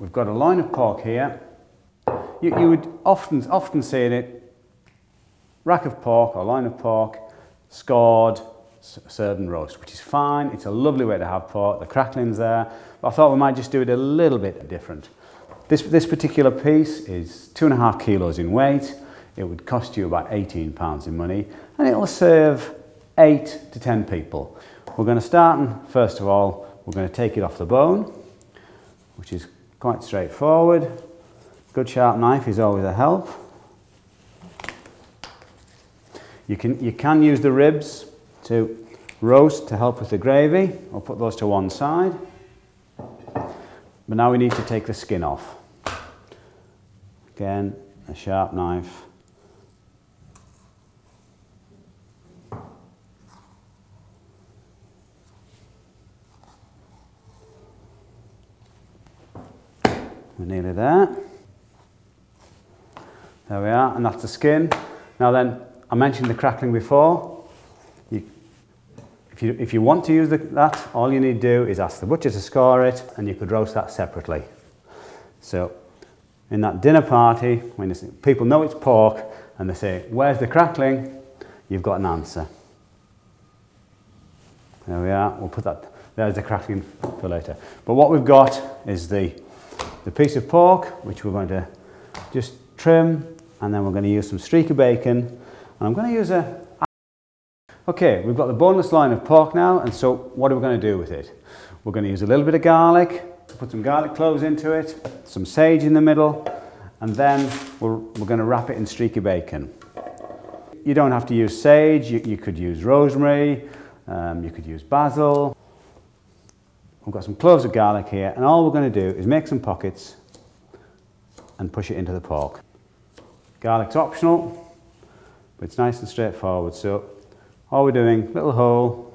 we've got a loin of pork here. You would often see it, rack of pork or loin of pork, scored, served and roast, which is fine. It's a lovely way to have pork. The crackling's there. But I thought we might just do it a little bit different. This particular piece is 2.5 kilos in weight. It would cost you about £18 in money, and it'll serve 8 to 10 people. We're going to start, and first of all, we're going to take it off the bone, which is quite straightforward. Good sharp knife is always a help. You can use the ribs to roast to help with the gravy. I'll put those to one side. But now we need to take the skin off. Again, a sharp knife. We're nearly there. There we are, and that's the skin. Now then, I mentioned the crackling before. If you want to use that, all you need to do is ask the butcher to score it, and you could roast that separately. So, in that dinner party, when people know it's pork, and they say, "Where's the crackling?" you've got an answer. There we are. We'll put that. There's the crackling for later. But what we've got is the piece of pork, which we're going to just trim, and then we're going to use some streaky bacon, and I'm going to use Okay, we've got the boneless loin of pork now, and so what are we going to do with it? We're going to use a little bit of garlic, put some garlic cloves into it, some sage in the middle, and then we're going to wrap it in streaky bacon. You don't have to use sage, you could use rosemary, you could use basil. We've got some cloves of garlic here, and all we're going to do is make some pockets and push it into the pork. Garlic's optional, but it's nice and straightforward, so all we're doing, little hole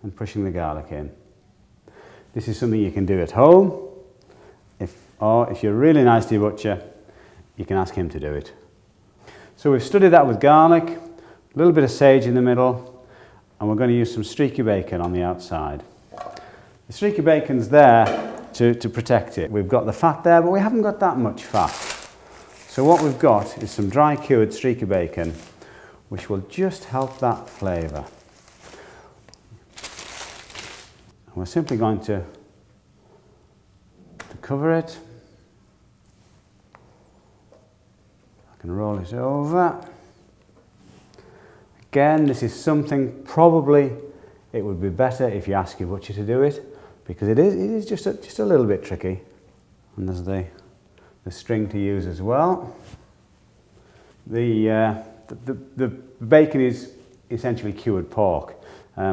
and pushing the garlic in. This is something you can do at home, or if you're really nice to your butcher, you can ask him to do it. So we've studied that with garlic, a little bit of sage in the middle, and we're going to use some streaky bacon on the outside. The streaky bacon's there to protect it. We've got the fat there, but we haven't got that much fat. So what we've got is some dry cured streaky bacon, which will just help that flavour. And we're simply going to cover it. I can roll it over. Again, this is something probably it would be better if you ask your butcher to do it, because it is just a little bit tricky. And there's the string to use as well. The bacon is essentially cured pork,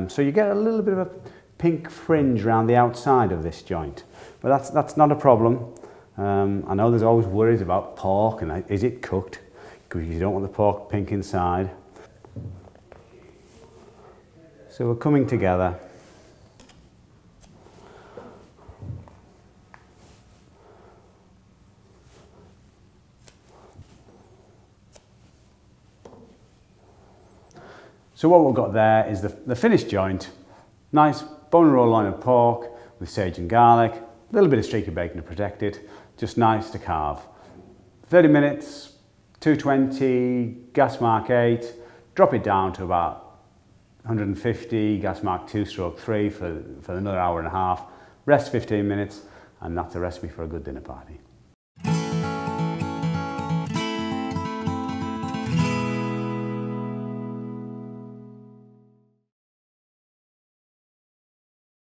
so you get a little bit of a pink fringe around the outside of this joint, but that's not a problem. I know there's always worries about pork and is it cooked, because you don't want the pork pink inside. So we're coming together. So what we've got there is the finished joint. Nice bone and roll loin of pork with sage and garlic, a little bit of streaky bacon to protect it, just nice to carve. 30 minutes, 220, gas mark 8, drop it down to about 150, gas mark 2/3 for another hour and a half, rest 15 minutes, and that's a recipe for a good dinner party.